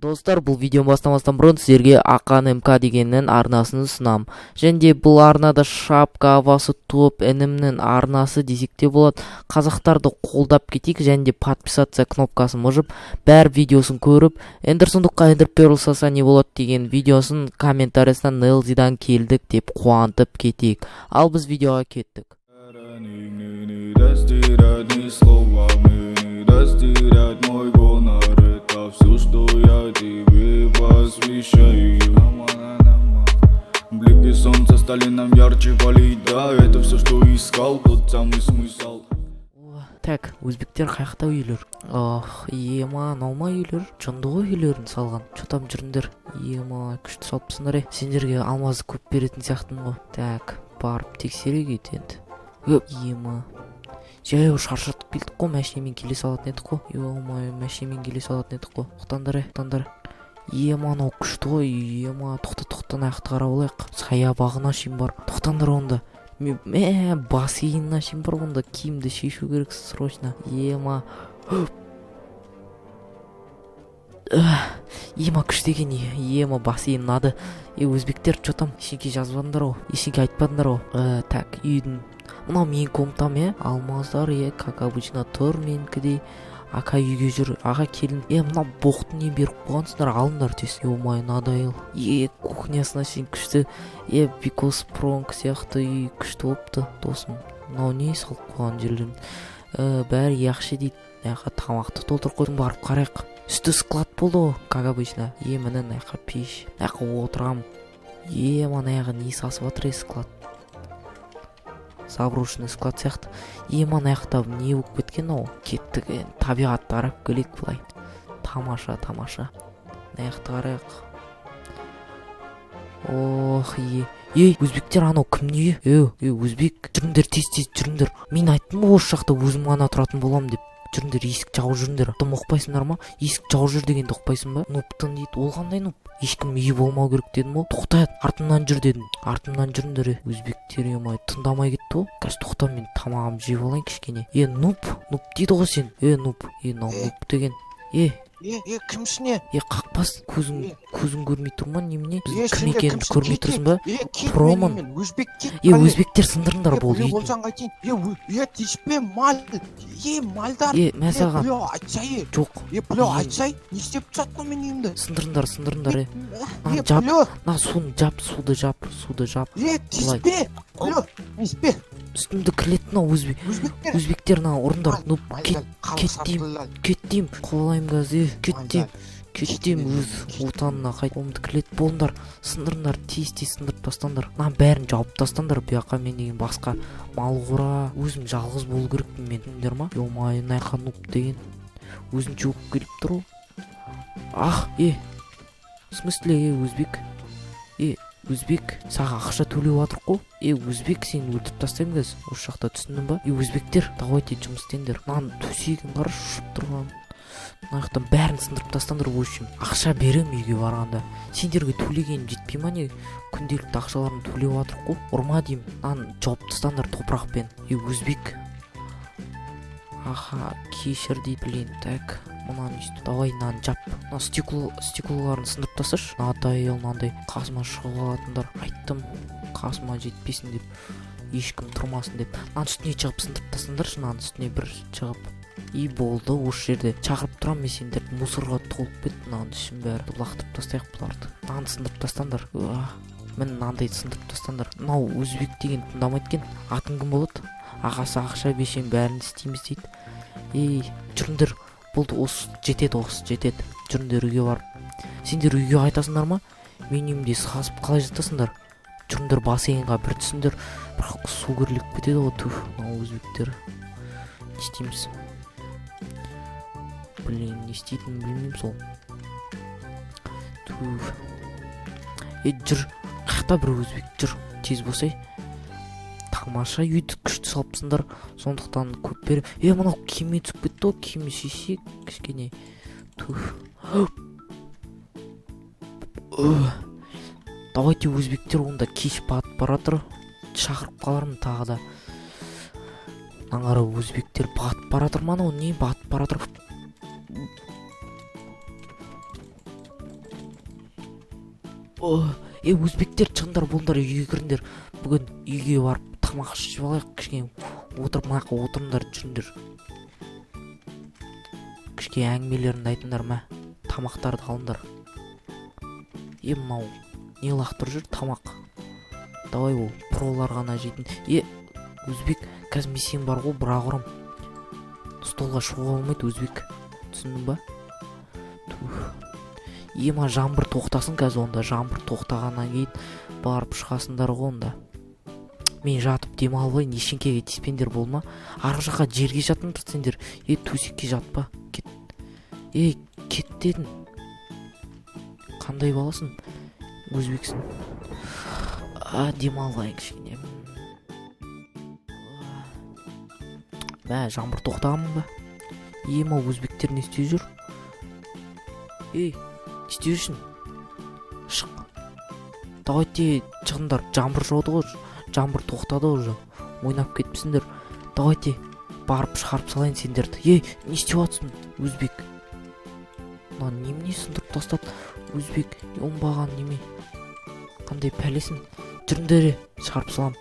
Достар, бұл видео бастамастан бұрын сіздерге Ақан МК дегеннің арнасын ұсынам. Және бұл арнада шапка, авасы, топ, інімнің арнасы десекте болады. Қазақтарды қолдап кетейік, және де подписация кнопкасын мұжып, бәр видеосын көріп, Ender сұндыққа Ender Pearl саса не болады деген видеосын комментариясынан Нелзидан келдік деп қуантып кетейік. Ал біз видеоға кеттік. Все, что я тебе посвящаю. Блики солнца стали нам ярче валить. Да, это все, что искал, тот самый смысл. Так, өзбектер қаяқта үйлер? Ема, наuma үйлер? Жынды ғой үйлерін салған. Чотам жүріндер? Ема, күшті салыпсыңдар. Сендерге алмазы көп беретін сияқтым ғой. Так, барып тексерейік енді. Ема. Жаяу шаршатып келдік қой, мәшинемен келе салатын едік қой. Ема, мәшинемен келе салатын едік қой. Тоқтандар. Ема, анау күшті ғой. Ема, тоқтан аяқты қарап алайық. Саябағына шейін бар. Тоқтандар онда. Бассейнына шейін бар онда. Киімді шешу керек срочно. Ема. Ема күшті екен. Ема, бассейн ұнады. Өзбектер чотам ешеңке жазбадыңдар ғой. Ешеңке айтпадыңдар ғой. Так, үйдің. Мынау мен комнатам, алмаздар, как обычно тұр менікідей. Ака үйге жүр, аға келін. Мынау боқтың не беріп қойғансыңдар, алыңдар тез. Омай, надайыл. Кухнясына шейін күшті. Бикос пронг сияқты үй күшті опты, досым. Мынау не салып қойған жерлерін. Бәрі яқшы дейді. Ақа тамақты толтыр қойдың, барып қарайық. Үсті склад болды ғой, как обычно. Мінін ақа пеш. Ақа отырам. Мана аға не сасып атыр склад. Заброшенный склад сияқты. Мана аяқта не болып кеткен ау? Кеттік, табиғатты арап келек бұлай. Тамаша. Аяқты қарайық. Өзбектер анау кім не? Өзбек, жүріңдер, тез жүріңдер. Мен айттым осы жақта өзім ғана тұратын болам деп. Жүріңдер, есік жауып жүріңдер. Тым оқпайсыңдар ма? Есік жауып жүр дегенді оқпайсың ба? Нуптың дейді. Ол қандай нуп? Ешкім үйі болмау керек дедім ол. Тоқтайт, артымнан жүр дедім. Артымнан жүріңдер. Өзбектер емай тыңдамай кетті ол. Қазір тоқта, мен тамағым жеп алайын кішкене. Нуп дейді ғой сен. Нуп деген. Кімсіне? Қақпас, көзің көрмей тұрма немене? Біз кім екенімді көрмей тұрсың ба? Промын. Өзбектер сындырыңдар болды. Болсаң қайтейін. Тиіспе мал. Малдар. Мәсаған. Жоқ. Айтсай, не істеп жатқой мен үйімді? Сындырыңдар. Суды жап. Тиіспе. Үстімді кірлетін ау өзбектер ұрындар. Кеттім. Қолайым газы. Кеттім өз отанына қайт. Қолымды кірлет болыңдар. Сындырыңдар, тез сындырып тастандар. Бәрін жауып тастандар. Бұяққа мен деген басқа мал құра. Өзім жалғыз болу керекпін мен. Түсіндер ма? Майын айқа нуп деген. Өзін жауып келіп тұр. В смысле, Өзбек, саға ақша төлеу атыр қой. Өзбек, сені өлтіріп тастаймын кәз. Осы жақта түсіндің ба? Өзбектер, давайте жұмыс істеңдер. Төсегін қараш ұшып тұрған. Наяқтан бәрін сындырып тастаңдар өшім. Ақша берем үйге барғанда. Сендерге төлегенім жетпей ма не? Күнделікті ақшаларын төлеу атыр қой. Ұрма дейм. Жауып тастаңдар топырақпен. Өзбек. Кешір дейді, блин. Так, мұнан үсті. Давай, жап. Стеклоларын сындырып тасташы. Нандай қасыма шығып алатындар. Айттым, қасыма жетпесін деп. Ешкім тұрмасын деп. Үстіне шығып сындырып тастаңдаршы. Үстіне бір шығып. Болды, осы жерде шақырып тұрам мен сендерді. Мусорға толып кетті. Ішін бәрі лақтырып тастайық бұларды. Сындырып тастаңдар. Мін сындырып тастаңдар. Мынау Өзбек деген тыңдамайды екен. Атын кім болады? Ағасы ақша бешен бәрін істейміз дейді. Жүріңдер, болды, осы жетеді. Жүріңдер үйге барып. Сендер үйге айтасыңдар ма? Мен үйімде сығасып қалай жатасыңдар? Жүріңдер, бассейнға бір түсіңдер. Бірақ су кіріліп кетеді ғой. Өзбектер. Не істейміз? Не істейтінін білмеймін сол. Жүр, қақта бір өзбек, жүр, тез болсай. Тамаша үйді күшті салыпсыңдар. Сондықтан көп беріп. Мынау кеме түсіп кетті ғой, кеме шешек кішкене. Давайте өзбектер онда кеш батып баратыр. Шақырып қалармын тағы да. Аңғара өзбектер батып баратыр ма? Не батып баратыр? өзбектер чыңдар болыңдар, үйге кіріңдер. Бүгін үйге барып тамақ ішіп алайық, кішкене отырып мына жаққа отырыңдар, жүріңдер. Кішкене әңгімелеріңді айтыңдар ма, тамақтарды алыңдар. Мынау не лақтырып жүр тамақ. Давай, ол пролар ғана жейтін. Өзбек, қазір мен сен бар ғой, бірақ ұрам. Столға шығуға болмайды, өзбек. Түсіндің ба? Ма жаңбыр тоқтасын қазір, онда жаңбыр тоқтағаннан кейін барып шығасыңдар ғой онда. Мен жатып демалып алайын, ешеңкеге тиіспеңдер болма. Арғы жаққа жерге жатыңдар сендер. Төсекке жатпа. Кет. Кет дедің. Қандай баласың? Өзбексің. Демалайын кішкене. Жаңбыр тоқтағанмын ба? Ма өзбектер не істеп жүр? Не істеп жүрсің? Шық. Давайте шығыңдар, жаңбыр жауды ғой. Жаңбыр тоқтады уже. Ойнап кетпісіңдер. Давайте барып шығарып салайын сендерді. Не істеп жатсың, өзбек? Немене сындырып тастады? Өзбек, оңбаған неме? Қандай пәлесін? Жүріңдер, шығарып салам.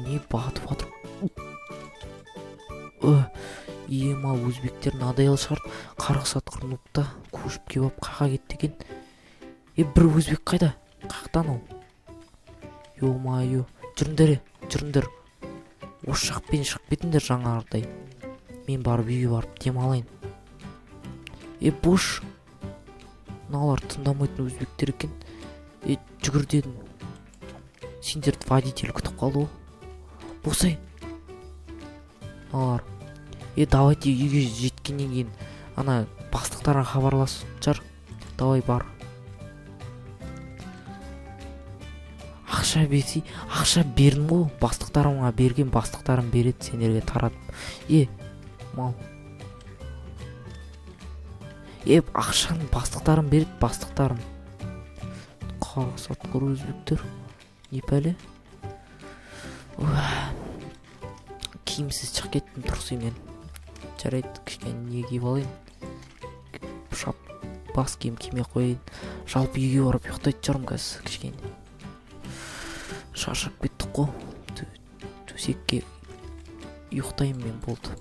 Не батып жатыр? Ма өзбектер надоел шығарып, қарғыс атқыр нұпта көшіп кебап қаға кетті екен. Бір өзбек қайда? Қақтан ол? Жүріңдер. Осы жақпен шығып кетіңдер жаңағыдай. Мен барып үйге барып демалайын. Бош. Мыналар тыңдамайтын өзбектер екен. Жүгір дедім. Сендерді водитель күтіп қалды ғой. Босай. Мыналар. Давайте үйге жеткеннен кейін ана бастықтарға хабарласып жар. Давай бар. Ақша берсей, ақша бердің ғой. Бастықтарымға берген, бастықтарым береді сендерге таратып. Мал. Ақшаны бастықтарым береді, бастықтарым. Қарғыс атқыр өзбектер. Не пәле? Киімсіз шығып кеттім, тұрсый мен. Жарайды, кішкене не киіп алайын. Бас киім киме қойайын. Жалпы үйге барып ұйықтайтын шығармын қазір кішкене. Шаршап кеттік қой. Төсекке ұйықтаймын мен, болды.